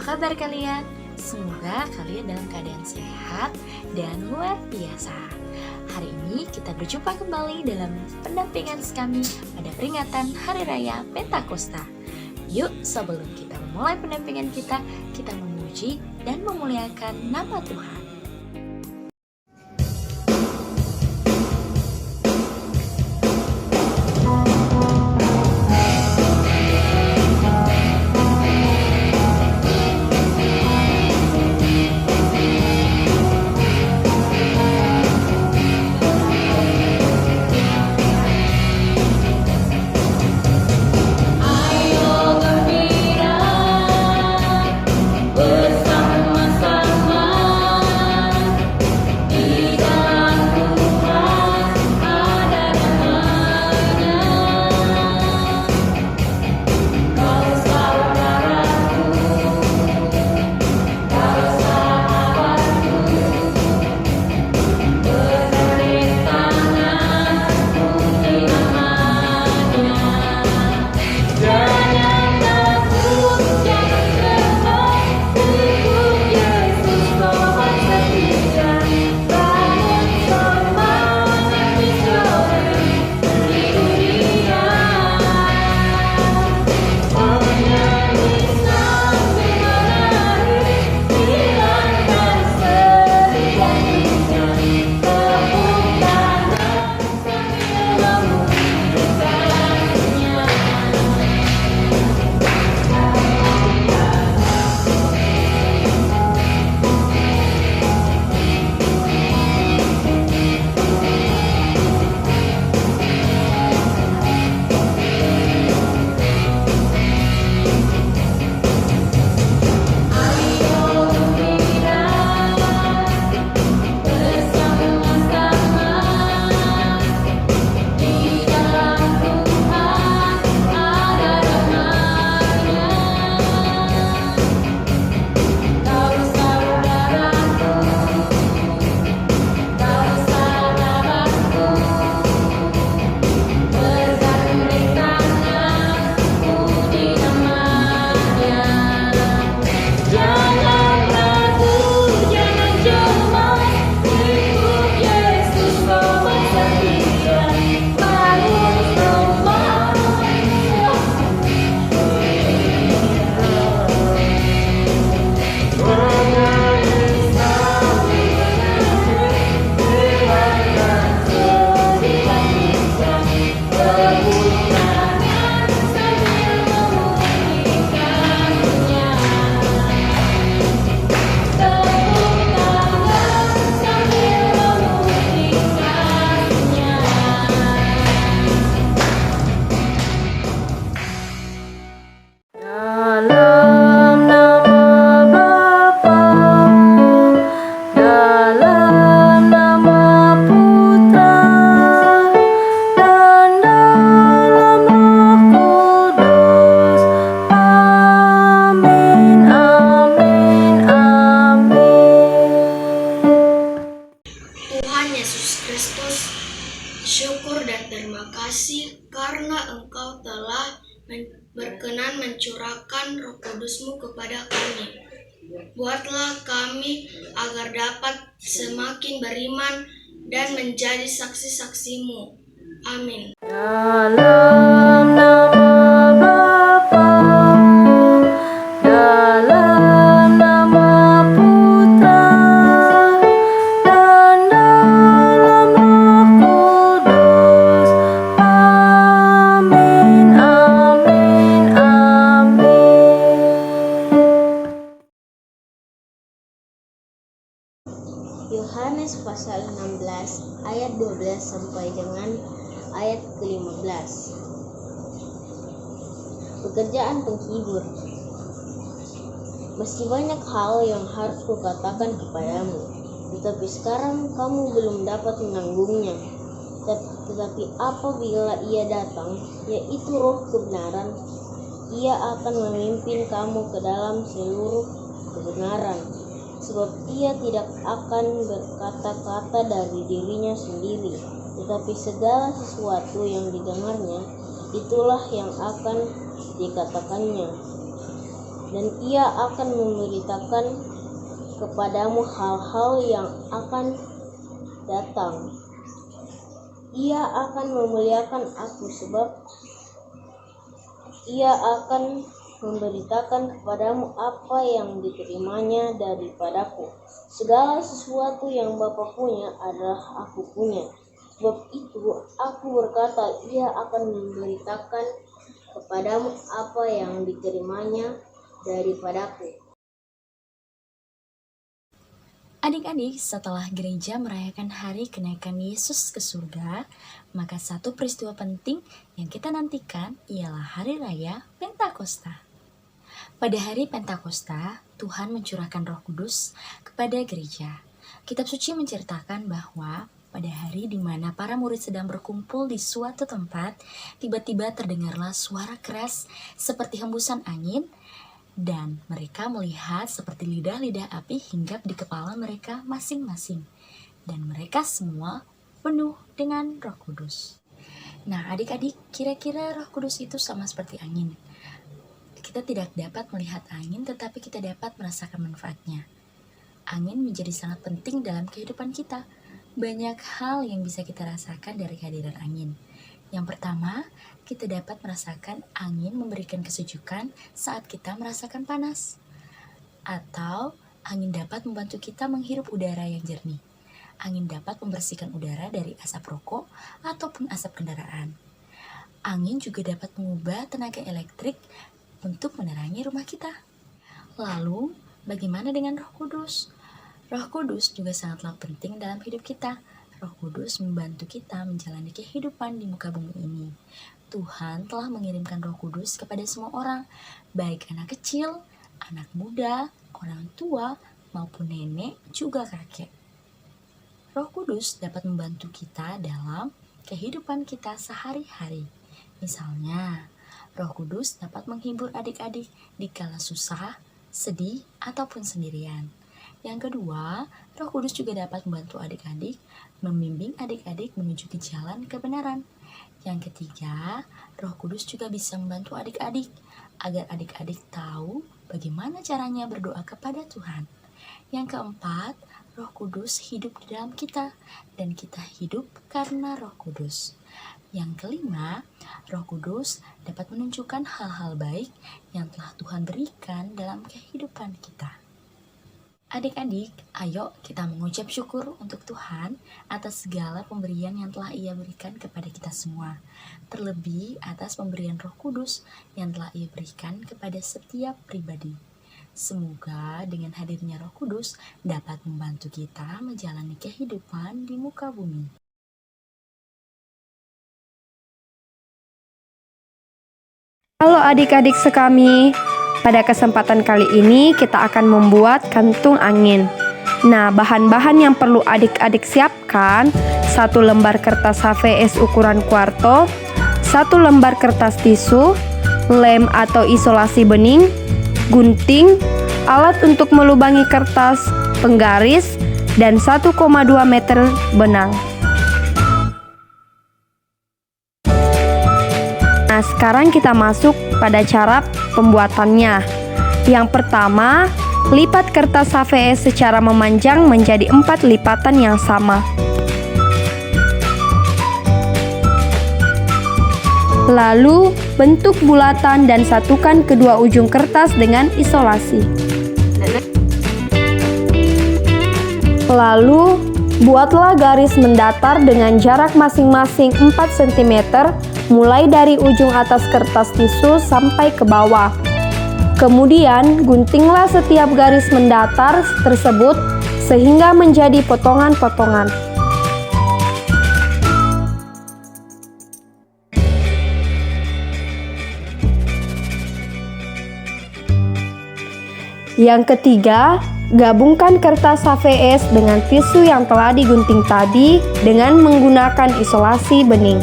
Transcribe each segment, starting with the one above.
kabar kalian? Semoga kalian dalam keadaan sehat dan luar biasa. Hari ini kita berjumpa kembali dalam pendampingan kami pada peringatan Hari Raya Pentakosta. Yuk, sebelum kita memulai pendampingan kita memuji dan memuliakan nama Tuhan. Syukur dan terima kasih karena Engkau telah berkenan mencurahkan Roh Kudus-Mu kepada kami. Buatlah kami agar dapat semakin beriman dan menjadi saksi-saksi-Mu. Amin. Dalam nama Bapa, dalam nama Putra, dan dalam Roh Kudus. Amin, amin, amin. Yohanes pasal 16 ayat 12 sampai dengan ayat ke-15. Pekerjaan penghibur. Meski banyak hal yang harus kukatakan kepadamu, tetapi sekarang kamu belum dapat menanggungnya. Tetapi apabila Ia datang, yaitu Roh kebenaran, Ia akan memimpin kamu ke dalam seluruh kebenaran. Sebab Ia tidak akan berkata-kata dari dirinya sendiri, tetapi segala sesuatu yang didengarnya, itulah yang akan dikatakannya. dan ia akan memberitakan kepadamu hal-hal yang akan datang. Ia akan memuliakan aku sebab ia akan memberitakan kepadamu apa yang diterimanya daripadaku. Segala sesuatu yang Bapa punya adalah aku punya. Sebab itu aku berkata, ia akan memberitakan kepadamu apa yang diterimanya daripadaku. Adik-adik, setelah gereja merayakan hari kenaikan Yesus ke surga, maka satu peristiwa penting yang kita nantikan ialah hari raya Pentakosta. Pada hari Pentakosta, Tuhan mencurahkan Roh Kudus kepada gereja. Kitab suci menceritakan bahwa pada hari di mana para murid sedang berkumpul di suatu tempat, tiba-tiba terdengarlah suara keras seperti hembusan angin, dan mereka melihat seperti lidah-lidah api hinggap di kepala mereka masing-masing. Dan mereka semua penuh dengan Roh Kudus. Nah, adik-adik, kira-kira Roh Kudus itu sama seperti angin. Kita tidak dapat melihat angin, tetapi kita dapat merasakan manfaatnya. Angin menjadi sangat penting dalam kehidupan kita. Banyak hal yang bisa kita rasakan dari kehadiran angin. Yang pertama, kita dapat merasakan angin memberikan kesejukan saat kita merasakan panas. Atau angin dapat membantu kita menghirup udara yang jernih. Angin dapat membersihkan udara dari asap rokok ataupun asap kendaraan. Angin juga dapat mengubah tenaga elektrik untuk menerangi rumah kita. Lalu, bagaimana dengan Roh Kudus? Roh Kudus juga sangatlah penting dalam hidup kita. Roh Kudus membantu kita menjalani kehidupan di muka bumi ini. Tuhan telah mengirimkan Roh Kudus kepada semua orang, baik anak kecil, anak muda, orang tua, maupun nenek, juga kakek. Roh Kudus dapat membantu kita dalam kehidupan kita sehari-hari. Misalnya, Roh Kudus dapat menghibur adik-adik di kala susah, sedih, ataupun sendirian. Yang kedua, Roh Kudus juga dapat membantu adik-adik, membimbing adik-adik menuju ke jalan kebenaran. Yang ketiga, Roh Kudus juga bisa membantu adik-adik, agar adik-adik tahu bagaimana caranya berdoa kepada Tuhan. Yang keempat, Roh Kudus hidup di dalam kita, dan kita hidup karena Roh Kudus. Yang kelima, Roh Kudus dapat menunjukkan hal-hal baik yang telah Tuhan berikan dalam kehidupan kita. Adik-adik, ayo kita mengucap syukur untuk Tuhan atas segala pemberian yang telah Ia berikan kepada kita semua. Terlebih atas pemberian Roh Kudus yang telah Ia berikan kepada setiap pribadi. Semoga dengan hadirnya Roh Kudus dapat membantu kita menjalani kehidupan di muka bumi. Halo adik-adik sekami, pada kesempatan kali ini kita akan membuat kantung angin. Nah, bahan-bahan yang perlu adik-adik siapkan: 1 lembar kertas HVS ukuran kuarto, 1 lembar kertas tisu, lem atau isolasi bening, gunting, alat untuk melubangi kertas, penggaris, dan 1,2 meter benang. Nah, sekarang kita masuk pada cara pembuatannya. Yang pertama, lipat kertas HVS secara memanjang menjadi 4 lipatan yang sama. Lalu, bentuk bulatan dan satukan kedua ujung kertas dengan isolasi. Lalu, buatlah garis mendatar dengan jarak masing-masing 4 cm mulai dari ujung atas kertas tisu sampai ke bawah. Kemudian, guntinglah setiap garis mendatar tersebut sehingga menjadi potongan-potongan. Yang ketiga, gabungkan kertas HVS dengan tisu yang telah digunting tadi dengan menggunakan isolasi bening.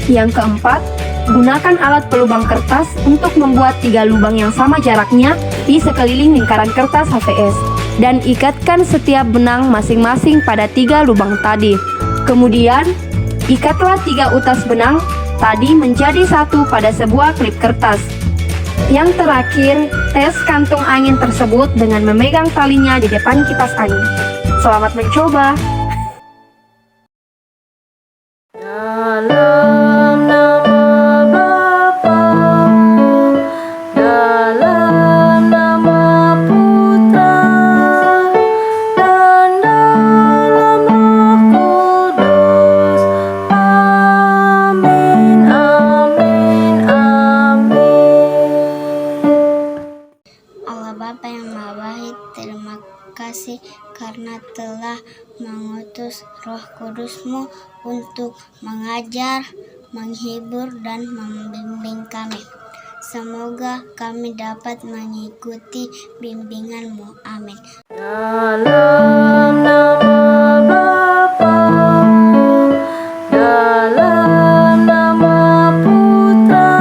Yang keempat, gunakan alat pelubang kertas untuk membuat 3 lubang yang sama jaraknya di sekeliling lingkaran kertas HVS dan ikatkan setiap benang masing-masing pada 3 lubang tadi. Kemudian, ikatlah 3 utas benang tadi menjadi satu pada sebuah klip kertas. Yang terakhir, tes kantung angin tersebut dengan memegang talinya di depan kipas angin. Selamat mencoba! Dalam nama Bapa, dalam nama Putra, dan dalam Roh Kudus. Amin, amin, amin. Allah Bapa yang Maha Baik, terima kasih karena telah mengutus Roh Kudus-Mu untuk mengajar, menghibur, dan membimbing kami. Semoga kami dapat mengikuti bimbingan-Mu. Amin. Dalam nama Bapa, dalam nama Putra,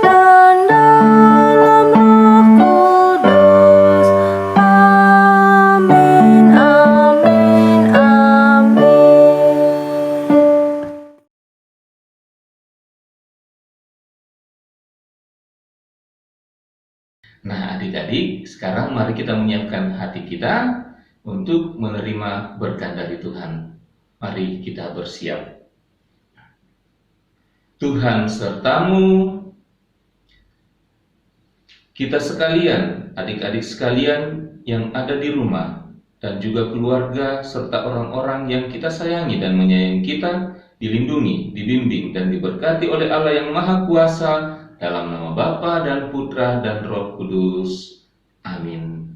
dan dalam Roh Kudus. Amin, amin, amin. Nah, adik-adik, sekarang mari kita menyiapkan hati kita untuk menerima berkat dari Tuhan. Mari kita bersiap. Tuhan sertamu, kita sekalian, adik-adik sekalian yang ada di rumah, dan juga keluarga serta orang-orang yang kita sayangi dan menyayangi kita, dilindungi, dibimbing, dan diberkati oleh Allah yang Maha Kuasa, dalam nama Bapa dan Putra dan Roh Kudus. Amin.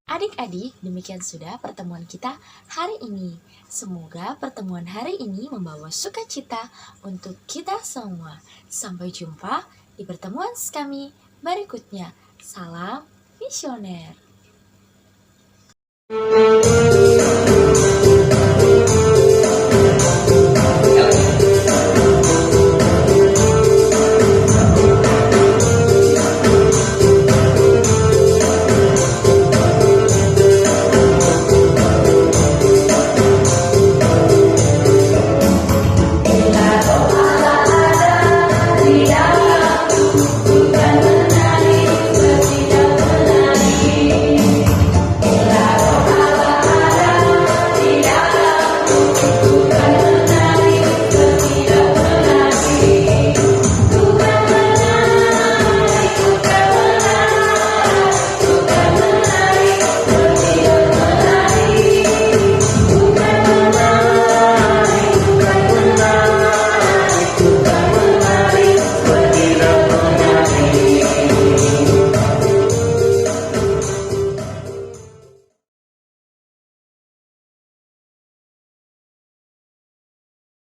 Adik-adik, demikian sudah pertemuan kita hari ini. Semoga pertemuan hari ini membawa sukacita untuk kita semua. Sampai jumpa di pertemuan kami berikutnya. Salam visioner.